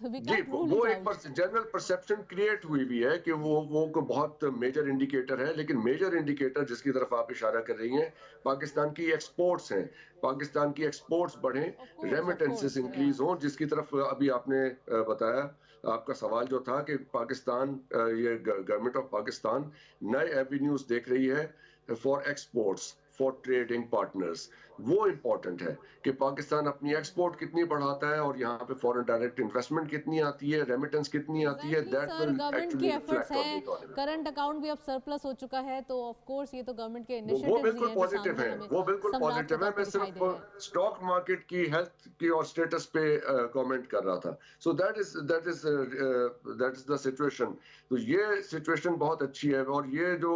جی وہ ایک جنرل پرسپشن کریٹ ہوئی بھی ہے کہ وہ بہت میجر انڈیکیٹر ہے, لیکن میجر انڈیکیٹر جس کی طرف آپ اشارہ کر رہی ہیں پاکستان کی ایکسپورٹس ہیں. پاکستان کی ایکسپورٹس بڑھیں, ریمیٹنسز انکریز ہوں, جس کی طرف ابھی آپ نے بتایا, آپ کا سوال جو تھا کہ پاکستان, یہ گورنمنٹ آف پاکستان نئے ایونیوز دیکھ رہی ہے. For exports for trading partners, वो इम्पोर्टेंट है कि पाकिस्तान अपनी एक्सपोर्ट कितनी बढ़ाता है और यहाँ पे फॉरेन डायरेक्ट इन्वेस्टमेंट कितनी आती है, रेमिटेंस कितनी आती है, दैट सर विल गवर्नमेंट की actually efforts reflect on the हैं, इकोनॉमी। करंट अकाउंट भी अब सरप्लस हो चुका है, तो ऑफ कोर्स ये तो गवर्नमेंट के वो इनिशिएटिव्स बिल्कुल हैं जो पॉजिटिव सामने है, हमें वो बिल्कुल सम्राट के पॉजिटिव है। तौर पे मैं दिखाई सिर्फ दे रहे हैं। स्टॉक मार्केट की हेल्थ की और स्टेटस पे कमेंट कर रहा था। So that is the situation. तो ये सिचुएशन बहुत अच्छी है। और ये जो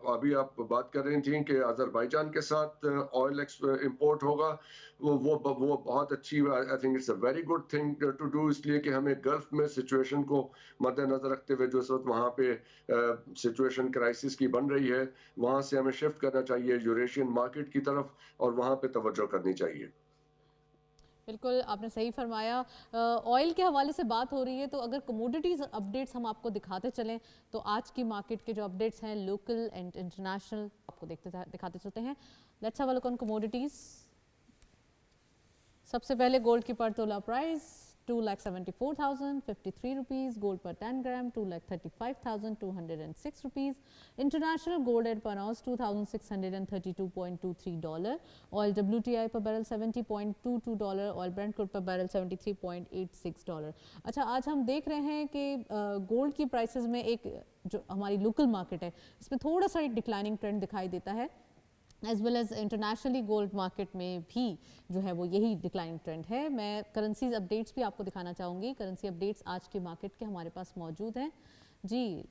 अभी आप बात कर रही थी कि अजरबैजान के साथ ऑयल इंपोर्ट होगा, वो बहुत अच्छी, I think it's a very good thing to do, इसलिए कि हमें गल्फ में सिचुएशन को मद्देनजर रखते हुए जो इस वक्त वहाँ पे सिचुएशन क्राइसिस की बन रही है, वहाँ से हमें शिफ्ट करना चाहिए यूरेशियन मार्केट की तरफ और वहाँ पे तवज्जो करनी चाहिए। बिल्कुल आपने सही फरमाया। ऑयल के हवाले से बात हो रही है, तो अगर कमोडिटीज़ अपडेट्स हम आपको दिखाते चलें तो आज की मार्केट के जो अपडेट्स हैं लोकल एंड इंटरनेशनल आपको दिखाते चलते हैं। Let's have a look on commodities. सबसे पहले गोल्ड की पर तोला प्राइस 2,74,053 रुपीज़, गोल्ड पर 10 ग्राम 2,35,206 रुपीज़, इंटरनेशनल गोल्ड एट पर आउंस $2,632.23, ऑयल WTI पर बैरल $70.22, ऑयल ब्रेंट क्रूड पर बैरल $73.86। अच्छा, आज हम देख रहे हैं कि गोल्ड की प्राइसेस में एक जो हमारी लोकल मार्केट है इसमें थोड़ा सा एक डिक्लाइनिंग ट्रेंड दिखाई देता है, as well as internationally gold market में भी जो है वो यही डिक्लाइनिंग ट्रेंड है। मैं करेंसीज अपडेट्स भी आपको दिखाना चाहूँगी। करेंसी अपडेट्स आज की मार्केट के हमारे पास मौजूद हैं जी।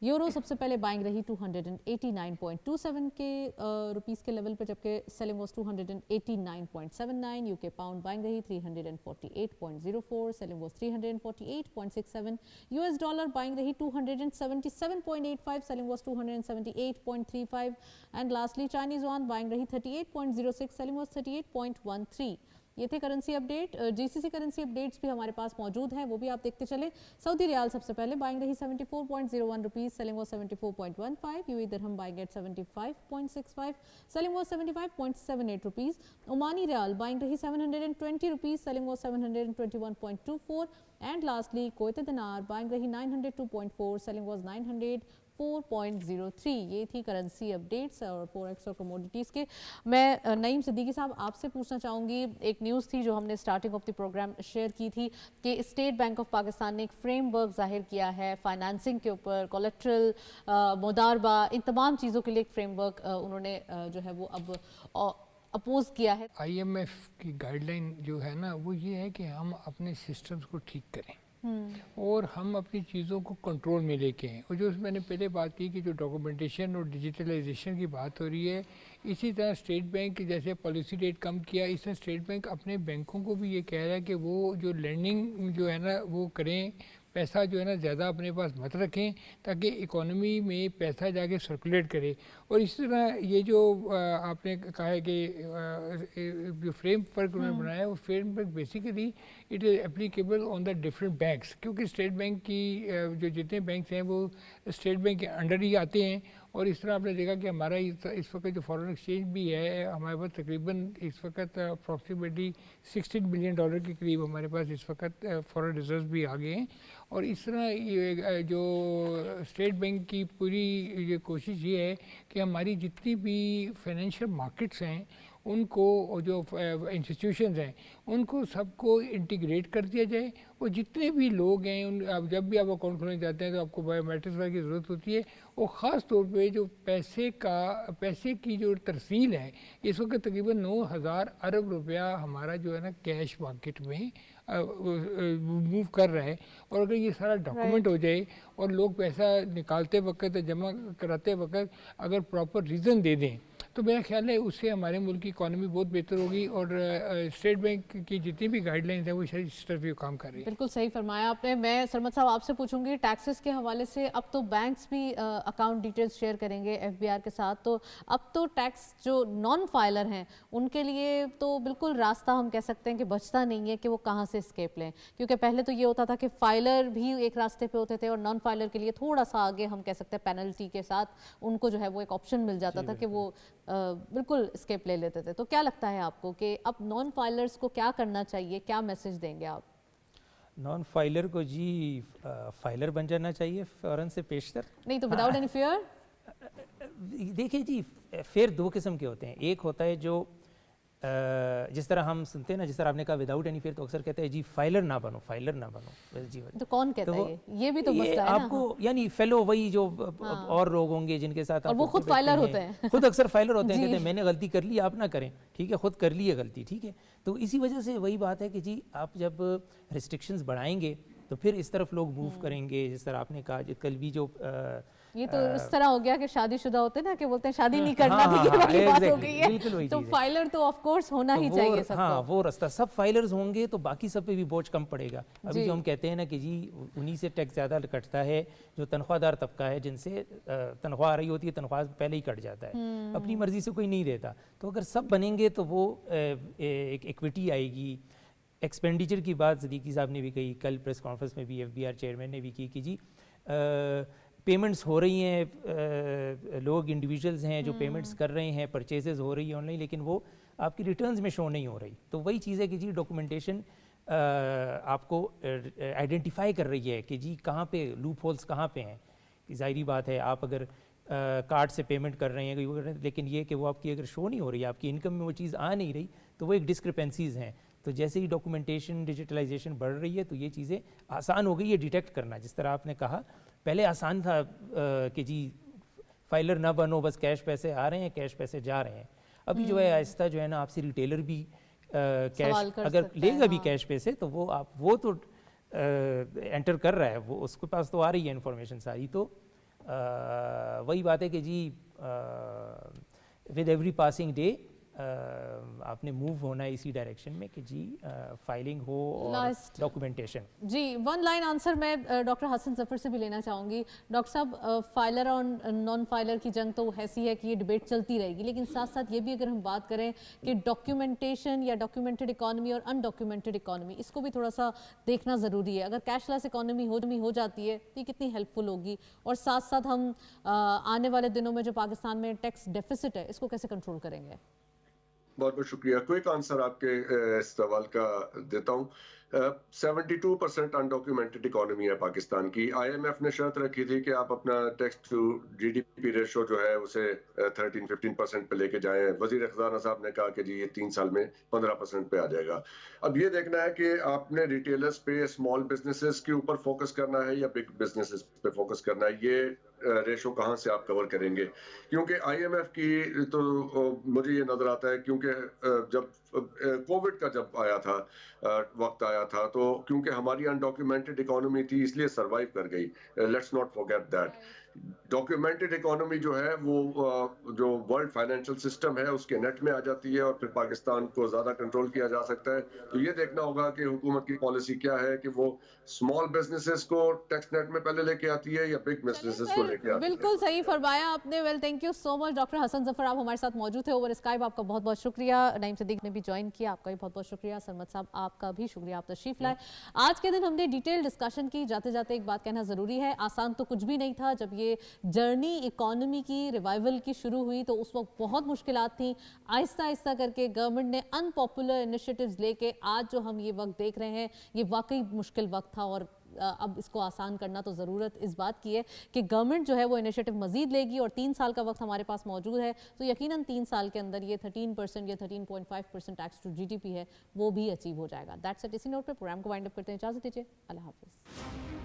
यूरो सबसे पहले बाइंग रही 289.27 के रुपीस के लेवल पर, जबकि selling was 289.79। UK pound buying रही 348.04, selling was 348.67। US dollar buying रही 277.85, selling was 278.35। And lastly Chinese yuan buying रही 38.06, सेलिंग वाज 38.13। ये थे currency update. GCC currency updates भी हमारे पास मौजूद हैं, वो भी आप देखते चले। सऊदी रियाल सबसे पहले बाइंग रही 74.01 rupees, selling was 74.15। UAE dirham buying at 75.65, selling was 75.78 rupees. Omani riyal buying रही 720 rupees, selling was 721.24। And lastly Kuwaiti dinar buying रही 902.4, सेलिंग वाज 904.03। ये थी करेंसी अपडेट्स और फॉरेक्स और कमोडिटीज़ के। मैं नईम सिद्दीकी साहब आपसे पूछना चाहूँगी, एक न्यूज़ थी जो हमने starting off the programme share की थी कि स्टेट बैंक ऑफ पाकिस्तान ने एक फ्रेमवर्क जाहिर किया है फाइनेंसिंग के ऊपर, कोलेट्रल, मुदारबा, इन तमाम चीज़ों के लिए एक फ्रेमवर्क उन्होंने जो है वो अब अपोज किया है। IMF की गाइडलाइन जो है ना वो ये है कि हम अपने सिस्टम्स को ठीक करें और हम अपनी चीज़ों को कंट्रोल में लेके आएँ। और जो मैंने पहले बात की कि जो डॉक्यूमेंटेशन और डिजिटलाइजेशन की बात हो रही है, इसी तरह स्टेट बैंक जैसे पॉलिसी रेट कम किया, इस तरह स्टेट बैंक अपने बैंकों को भी ये कह रहा है कि वो जो लैंडिंग जो है ना वो करें, पैसा जो है ना ज़्यादा अपने पास मत रखें ताकि इकोनॉमी में पैसा जाके सर्कुलेट करे। और इस तरह ये जो आपने कहा है कि जो फ्रेमवर्क उन्होंने बनाया है वो framework basically it is applicable on the different banks, क्योंकि स्टेट बैंक की जो जितने बैंक्स हैं वो स्टेट बैंक के अंडर ही आते हैं। और इस तरह आपने देखा कि हमारा इस वक्त जो फॉरेन एक्सचेंज भी है, हमारे पास तकरीबन इस वक्त अप्रॉक्सीमेटली $16 बिलियन के करीब हमारे पास इस वक्त फॉरेन रिजर्व भी आ गए हैं। और इस तरह ये जो स्टेट बैंक की पूरी ये कोशिश ये है कि हमारी जितनी भी फाइनेंशियल मार्केट्स हैं उनको, जो इंस्टीट्यूशंस हैं उनको सबको इंटीग्रेट कर दिया जाए। और जितने भी लोग हैं उन अब जब भी आप अकाउंट खोलने जाते हैं तो आपको बायोमेट्रिक्स की ज़रूरत होती है। और ख़ास तौर पे जो पैसे की जो तरसील है, इस वक्त तकरीबन 9,000 अरब रुपया हमारा जो है ना कैश मार्केट में मूव कर रहा है। और अगर ये सारा डॉक्यूमेंट हो जाए और लोग पैसा निकालते वक्त, जमा कराते वक्त अगर प्रॉपर रीज़न दे दें तो मेरा ख्याल है उससे हमारे मुल्क की इकॉनमी बहुत बेहतर होगी। और स्टेट बैंक की जितनी भी गाइडलाइंस हैं वो शायद इस तरफ भी काम कर रही है। बिल्कुल सही फरमाया आपने। मैं सरमद साहब आपसे पूछूंगी टैक्सेस के हवाले से, अब तो बैंक्स भी अकाउंट डिटेल्स शेयर करेंगे FBR के साथ, तो अब तो टैक्स जो नॉन फाइलर हैं उनके लिए तो बिल्कुल रास्ता हम कह सकते हैं कि बचता नहीं है कि वो कहाँ से स्केप लें, क्योंकि पहले तो ये होता था कि फाइलर भी एक रास्ते पे होते थे और नॉन फाइलर के लिए थोड़ा सा आगे हम कह सकते हैं पेनल्टी के साथ उनको जो है वो एक ऑप्शन मिल जाता था कि वो बिल्कुल स्केप ले लेते थे। तो क्या लगता है आपको कि अब नॉन फाइलर्स को क्या करना चाहिए, क्या मैसेज देंगे आप? नॉन फाइलर को जी फाइलर बन जाना चाहिए फ़ौरन से पेशतर। नहीं तो विदाउट एनी फियर دیکھیے جی فیئر دو قسم کے ہوتے ہیں. ایک ہوتا ہے جو جس طرح ہم سنتے ہیں نا, جس طرح آپ نے کہا وداؤٹ اینی فیئر, تو اکثر کہتے ہیں جی فائلر نہ بنو, فائلر نہ بنو. جی تو کون کہتا ہے یہ بھی تو مسئلہ ہے نا. آپ کو یعنی فیلو وہی جو اور لوگ ہوں گے جن کے ساتھ, اور وہ خود فائلر ہوتے ہیں, خود اکثر فائلر ہوتے ہیں, کہتے ہیں میں نے غلطی کر لی آپ نہ کریں, ٹھیک ہے, خود کر لی ہے غلطی, ٹھیک ہے. تو اسی وجہ سے وہی بات ہے کہ جی آپ جب ریسٹرکشنز بڑھائیں گے تو پھر اس طرف لوگ موو کریں گے. جس طرح آپ نے کہا کل بھی جو یہ تو اس طرح ہو گیا کہ شادی شدہ ہوتے ہیں نا کہ بولتے ہیں شادی نہیں کرنا, بھی یہ والی بات ہو گئی ہے. تو فائلر تو آف کورس ہونا ہی چاہیے سب کو. ہاں وہ راستہ, سب فائلرز ہوں گے تو باقی سب پہ بھی بوجھ کم پڑے گا. ابھی جو ہم کہتے ہیں نا کہ جی انہی سے ٹیکس زیادہ کٹتا ہے جو تنخواہ دار طبقہ ہے, جن سے تنخواہ آ رہی ہوتی ہے, تنخواہ پہلے ہی کٹ جاتا ہے, اپنی مرضی سے کوئی نہیں دیتا. تو اگر سب بنیں گے تو وہ ایک ایکویٹی آئے گی. ایکسپینڈیچر کی بات صدیقی صاحب نے بھی کہی, کل پریس کانفرنس میں بھی ایف بی آر چیئرمین نے بھی کی کہ جی پیمنٹس ہو رہی ہیں, لوگ انڈیویجولز ہیں جو پیمنٹس کر رہے ہیں, پرچیزز ہو رہی ہیں آن لائن, لیکن وہ آپ کی ریٹرنز میں شو نہیں ہو رہی. تو وہی چیز ہے کہ جی ڈاکومنٹیشن آپ کو آئیڈینٹیفائی کر رہی ہے کہ جی کہاں پہ لوپ ہولز کہاں پہ ہیں. ظاہری بات ہے آپ اگر کارڈ سے پیمنٹ کر رہے ہیں لیکن یہ کہ وہ آپ کی اگر شو نہیں ہو رہی, آپ کی انکم میں وہ چیز آ نہیں رہی, تو وہ ایک ڈسکرپنسیز ہیں. تو جیسے ہی ڈاکومنٹیشن ڈیجیٹلائزیشن بڑھ رہی ہے تو یہ چیزیں آسان ہو گئی ہے ڈیٹیکٹ کرنا. جس طرح آپ نے کہا پہلے آسان تھا کہ جی فائلر نہ بنو, بس کیش پیسے آ رہے ہیں, کیش پیسے جا رہے ہیں. ابھی جو ہے آہستہ جو ہے نا آپ سے ریٹیلر بھی کیش اگر لے گا بھی کیش پیسے تو وہ تو انٹر کر رہا ہے, وہ اس کے پاس تو آ رہی ہے انفارمیشن ساری. تو وہی بات ہے کہ جی ود ایوری پاسنگ ڈے آپ نے موو ہونا ہے اسی ڈائریکشن میں کہ جی فائلنگ ہو اور ڈاکومنٹیشن. جی ون لائن آنسر میں ڈاکٹر حسن ظفر سے بھی لینا چاہوں گی. ڈاکٹر صاحب فائلر اور نان فائلر کی جنگ تو ایسی ہے کہ یہ ڈبیٹ چلتی رہے گی, لیکن ساتھ ساتھ یہ بھی اگر ہم بات کریں کہ ڈاکیومنٹیشن یا ڈاکیومنٹڈ اکانومی اور انڈاکیومنٹڈ اکانومی, اس کو بھی تھوڑا سا دیکھنا ضروری ہے. اگر کیش لیس اکانومی ہو جاتی ہے تو یہ کتنی ہیلپ فل ہوگی, اور ساتھ ساتھ ہم آنے والے دنوں میں جو پاکستان میں ٹیکس ڈیفیسٹ ہے اس کو کیسے کنٹرول کریں گے؟ بہت بہت شکریہ. کوئک آنسر آپ کے اس سوال کا دیتا ہوں. 72% انڈاکیومنٹڈ اکانومی ہے پاکستان کی. آئی ایم ایف نے شرط رکھی تھی کہ آپ اپنا tax to G D P ratio جو ہے اسے 13-15% پہ لے کے جائیں. وزیر خزانہ صاحب نے کہا کہ جی یہ 3 سال میں 15% پہ آ جائے گا. اب یہ دیکھنا ہے کہ آپ نے ریٹیلرز پہ, اسمال بزنسز کے اوپر فوکس کرنا ہے یا بگ بزنسز پہ فوکس کرنا ہے. یہ ریشو کہاں سے آپ کور کریں گے, کیونکہ آئی ایم ایف کی تو مجھے یہ نظر آتا ہے کیونکہ جب کووڈ کا جب آیا تھا وقت آیا تھا تو کیونکہ ہماری انڈاکیومنٹڈ اکانومی تھی اس لیے سروائیو کر گئی. Let's not forget that. Documented economy جو ہے وہ جو ورلڈ فائنینشیل سسٹم ہے اس کے نیٹ میں آ جاتی ہے اور پھر پاکستان کو زیادہ کنٹرول کیا جا سکتا ہے. تو یہ دیکھنا ہوگا کہ حکومت کی پالیسی کیا ہے کہ وہ اسمال بزنسز کو ٹیکس نیٹ میں پہلے لے کے آتی ہے یا بگ بزنسز کو لے کے آتی ہے. بالکل صحیح فرمایا آپ نے. Well thank you so much doctor Hasan Zafar, آپ ہمارے ساتھ موجود تھے اوور اسکائپ. آپ کا بہت بہت شکریہ. نعیم صدیق نے بھی جوائن کیا, آپ کا بھی بہت بہت شکریہ. سرمد صاحب آپ کا بھی شکریہ, آپ تشریف لائے. آج کے دن ہم نے ڈیٹیل ڈسکشن کی. جاتے جاتے ایک بات کہنا ضروری ہے, آسان تو کچھ بھی نہیں تھا. جب یہ جرنی اکانومی کی ریوائول کی شروع ہوئی تو اس وقت بہت مشکلات تھیں. آہستہ آہستہ کر کے گورنمنٹ نے ان پاپولر انیشیٹیوز لے کے آج جو ہم یہ وقت دیکھ رہے ہیں یہ واقعی مشکل وقت تھا, اور اب اس کو آسان کرنا تو ضرورت اس بات کی ہے کہ گورنمنٹ جو ہے وہ انیشیٹو مزید لے گی, اور 3 سال کا وقت ہمارے پاس موجود ہے. تو یقیناً 3 سال کے اندر یہ 13% یا 13.5% tax to G D P ہے وہ بھی اچیو ہو جائے گا. That's it. اسی نوٹ پہ پروگرام کو وائنڈ اپ کرتے ہیں. اجازت دیجیے, اللہ حافظ.